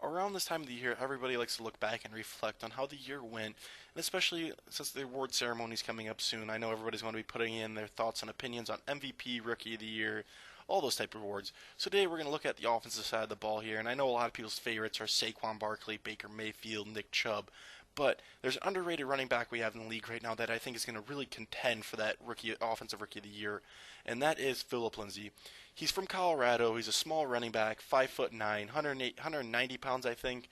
Around this time of the year, everybody likes to look back and reflect on how the year went, and especially since the award ceremony is coming up soon, I know everybody's going to be putting in their thoughts and opinions on MVP, Rookie of the Year, all those type of awards. So today we're going to look at the offensive side of the ball here, and I know a lot of people's favorites are Saquon Barkley, Baker Mayfield, Nick Chubb, but there's an underrated running back we have in the league right now that I think is going to really contend for that offensive rookie of the year, and that is Phillip Lindsay. He's from Colorado. He's a small running back, 5'9", 190 pounds, I think.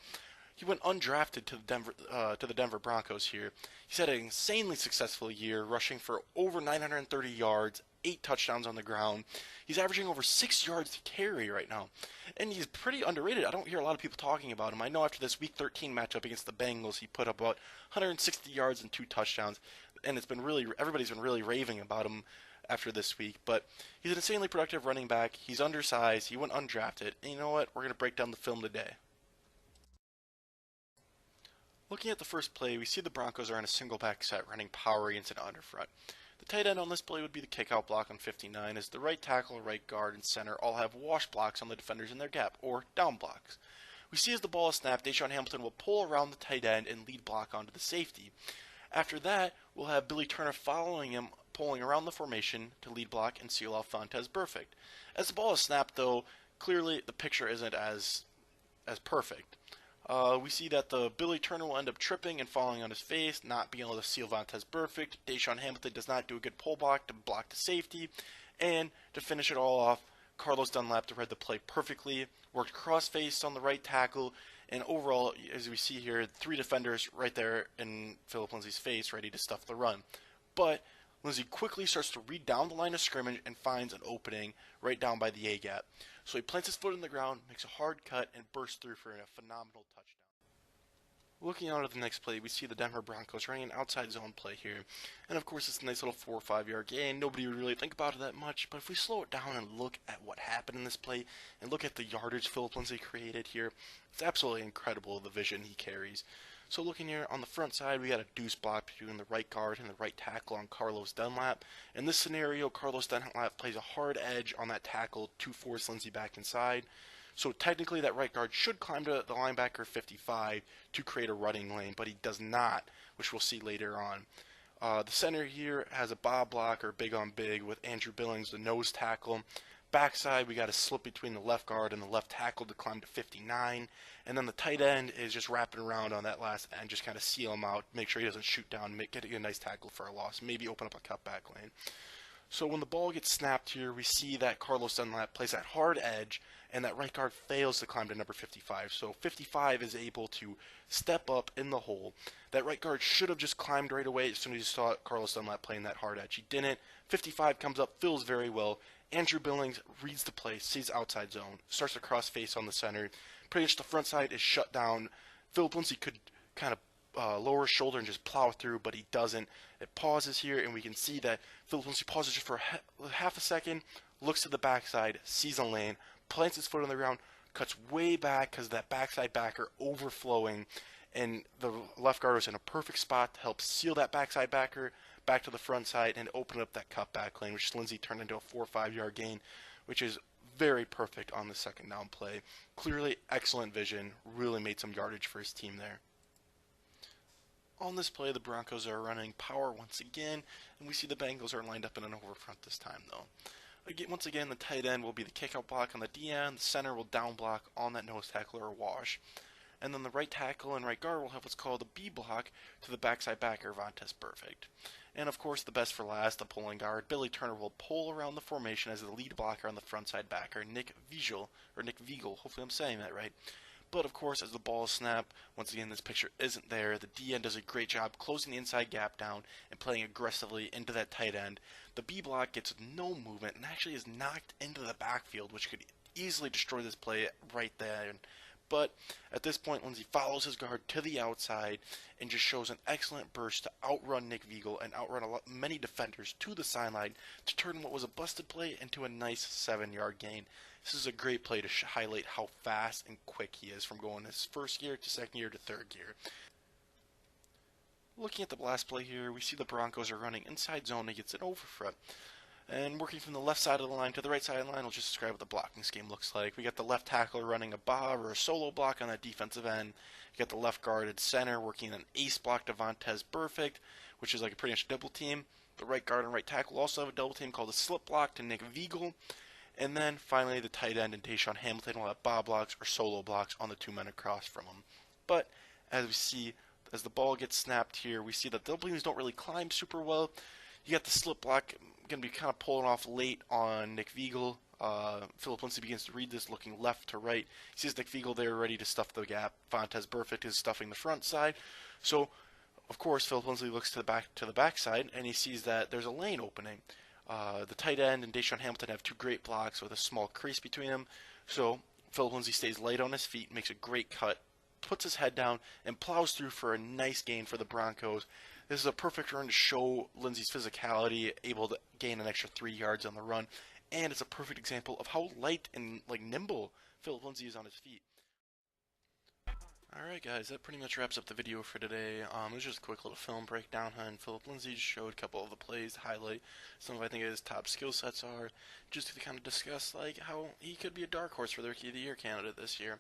He went undrafted to the Denver Broncos here. He's had an insanely successful year, rushing for over 930 yards, 8 touchdowns on the ground. He's averaging over 6 yards to carry right now, and he's pretty underrated. I don't hear a lot of people talking about him. I know after this Week 13 matchup against the Bengals, he put up about 160 yards and 2 touchdowns, and everybody's been really raving about him after this week. But he's an insanely productive running back. He's undersized. He went undrafted, and you know what? We're gonna break down the film today. Looking at the first play, we see the Broncos are in a single back set running power against an underfront. The tight end on this play would be the kickout block on 59, as the right tackle, right guard, and center all have wash blocks on the defenders in their gap, or down blocks. We see as the ball is snapped, Deshaun Hamilton will pull around the tight end and lead block onto the safety. After that, we'll have Billy Turner following him, pulling around the formation to lead block and seal off Vontaze Burfict. As the ball is snapped, though, clearly the picture isn't as perfect. We see that the Billy Turner will end up tripping and falling on his face, not being able to seal Vontaze Burfict. Deshaun Hamilton does not do a good pull block to block the safety. And to finish it all off, Carlos Dunlap read the play perfectly, worked cross-faced on the right tackle, and overall, as we see here, 3 defenders right there in Phillip Lindsay's face ready to stuff the run. But Lindsay quickly starts to read down the line of scrimmage and finds an opening right down by the A-gap. So he plants his foot in the ground, makes a hard cut, and bursts through for a phenomenal touchdown. Looking on at the next play, we see the Denver Broncos running an outside zone play here. And of course, it's a nice little 4 or 5 yard gain. Nobody would really think about it that much. But if we slow it down and look at what happened in this play, and look at the yardage Phillip Lindsay created here, it's absolutely incredible the vision he carries. So looking here on the front side, we got a deuce block between the right guard and the right tackle on Carlos Dunlap. In this scenario, Carlos Dunlap plays a hard edge on that tackle to force Lindsay back inside. So technically that right guard should climb to the linebacker 55 to create a running lane, but he does not, which we'll see later on. The center here has a bob block, or big on big, with Andrew Billings, the nose tackle. Backside, we got a slip between the left guard and the left tackle to climb to 59. And then the tight end is just wrapping around on that last end, just kind of seal him out, make sure he doesn't shoot down, get a nice tackle for a loss, maybe open up a cutback lane. So when the ball gets snapped here, we see that Carlos Dunlap plays that hard edge, and that right guard fails to climb to number 55. So 55 is able to step up in the hole. That right guard should have just climbed right away as soon as he saw Carlos Dunlap playing that hard edge. He didn't. 55 comes up, fills very well. Andrew Billings reads the play, sees outside zone, starts to cross face on the center. Pretty much the front side is shut down. Phillip Lindsay could kind of lower his shoulder and just plow through, but he doesn't. It pauses here, and we can see that Phillip Lindsay pauses just for half a second, looks to the backside, sees a lane, plants his foot on the ground, cuts way back because that backside backer overflowing, and the left guard was in a perfect spot to help seal that backside backer back to the front side and open up that cutback lane, which Lindsay turned into a 4 or 5 yard gain, which is very perfect on the second down play. Clearly excellent vision, really made some yardage for his team there. On this play, the Broncos are running power once again, and we see the Bengals are lined up in an overfront this time, though. Once again, the tight end will be the kickout block on the D-end, the center will down block on that nose tackle or wash, and then the right tackle and right guard will have what's called a B block to the backside backer, Vontaze Burfict. And of course, the best for last, the pulling guard, Billy Turner will pull around the formation as the lead blocker on the front side backer, Nick Vigil, hopefully I'm saying that right. But of course, as the ball is snapped, once again this picture isn't there, the D-end does a great job closing the inside gap down and playing aggressively into that tight end. The B block gets no movement and actually is knocked into the backfield, which could easily destroy this play right there. But at this point, Lindsay follows his guard to the outside and just shows an excellent burst to outrun Nick Vigil and outrun many defenders to the sideline to turn what was a busted play into a nice 7 yard gain. This is a great play to highlight how fast and quick he is from going his first gear to second gear to third gear. Looking at the last play here, we see the Broncos are running inside zone against an overfront. And working from the left side of the line to the right side of the line, we'll just describe what the blocking scheme looks like. We got the left tackle running a bob or a solo block on that defensive end. You got the left guard at center working an ace block to Vontez Burfict, which is like a pretty much double team. The right guard and right tackle also have a double team called a slip block to Nick Viegel. And then finally, the tight end and Deshaun Hamilton will have bob blocks or solo blocks on the two men across from them. But as we see, as the ball gets snapped here, we see that the double teams don't really climb super well. You got the slip block going to be kind of pulling off late on Nick Viegel. Phillip Lindsay begins to read this, looking left to right. He sees Nick Viegel there ready to stuff the gap. Vontez Burfict is stuffing the front side. So, of course, Phillip Lindsay looks to the backside, and he sees that there's a lane opening. The tight end and Deshaun Hamilton have two great blocks with a small crease between them. So Phillip Lindsay stays light on his feet, makes a great cut, puts his head down, and plows through for a nice gain for the Broncos. This is a perfect run to show Lindsay's physicality, able to gain an extra 3 yards on the run, and it's a perfect example of how light and nimble Phillip Lindsay is on his feet. Alright guys, that pretty much wraps up the video for today. It was just a quick little film breakdown, and Phillip Lindsay just showed a couple of the plays to highlight some of I think his top skill sets are, just to kind of discuss like how he could be a dark horse for the Rookie of the Year candidate this year.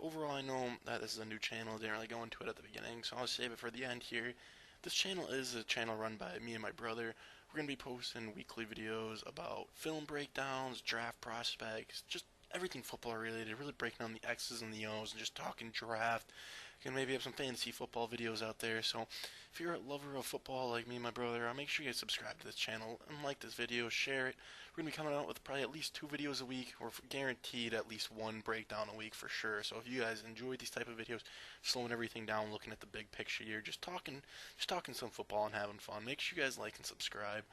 Overall, I know that this is a new channel, I didn't really go into it at the beginning, so I'll save it for the end here. This channel is a channel run by me and my brother. We're going to be posting weekly videos about film breakdowns, draft prospects, just everything football related, really breaking down the X's and the O's and just talking draft. You can maybe have some fantasy football videos out there, so if you're a lover of football like me and my brother, I'll make sure you guys subscribe to this channel and like this video, share it. We're going to be coming out with probably at least 2 videos a week, or guaranteed at least 1 breakdown a week for sure. So if you guys enjoy these type of videos, slowing everything down, looking at the big picture here, just talking some football and having fun, make sure you guys like and subscribe.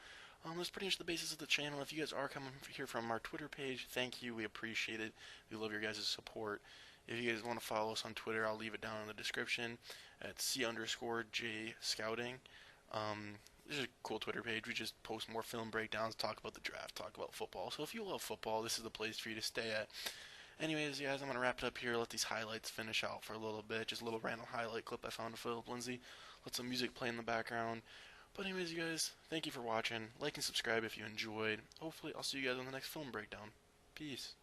That's pretty much the basis of the channel. If you guys are coming here from our Twitter page, thank you. We appreciate it. We love your guys' support. If you guys want to follow us on Twitter, I'll leave it down in the description at C_J Scouting. This is a cool Twitter page. We just post more film breakdowns, talk about the draft, talk about football. So if you love football, this is the place for you to stay at. Anyways, guys, I'm going to wrap it up here. Let these highlights finish out for a little bit. Just a little random highlight clip I found of Phillip Lindsay. Let some music play in the background. But anyways, you guys, thank you for watching. Like and subscribe if you enjoyed. Hopefully, I'll see you guys on the next film breakdown. Peace.